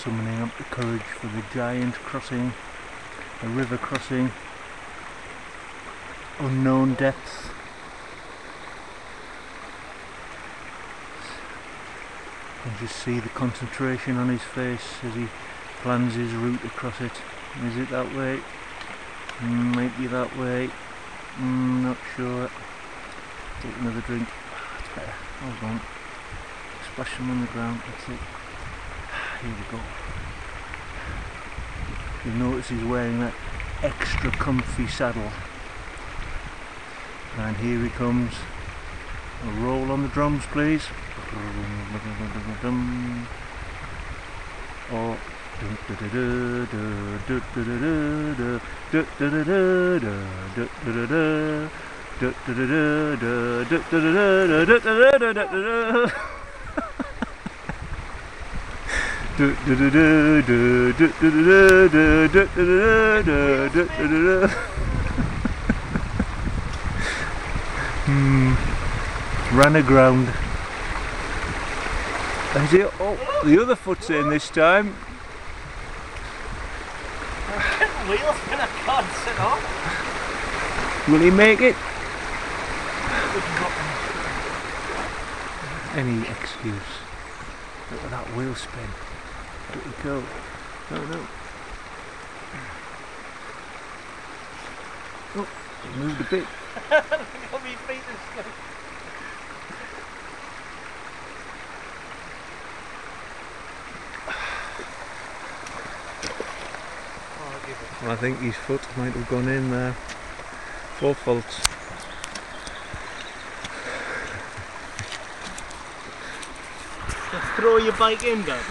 summoning up the courage for the giant crossing, a river crossing, unknown depths. You can just see the concentration on his face as he plans his route across it. Is it that way? Might be that way. Not sure. Take another drink. It's better. Hold on. Splash them on the ground. That's it. Here we go. You'll notice he's wearing that extra comfy saddle. And here he comes. A roll on the drums, please. Oh. Ran aground. Is it? Oh, the other foot's in this time. Wheels gonna can't sit on. Will he make it? Any excuse. Look at that wheel spin. Pretty cool. No, no. Oh, it moved a bit. Got me feet and stuff. I think his foot might have gone in there. 4 faults. Just throw your bike in, Dad.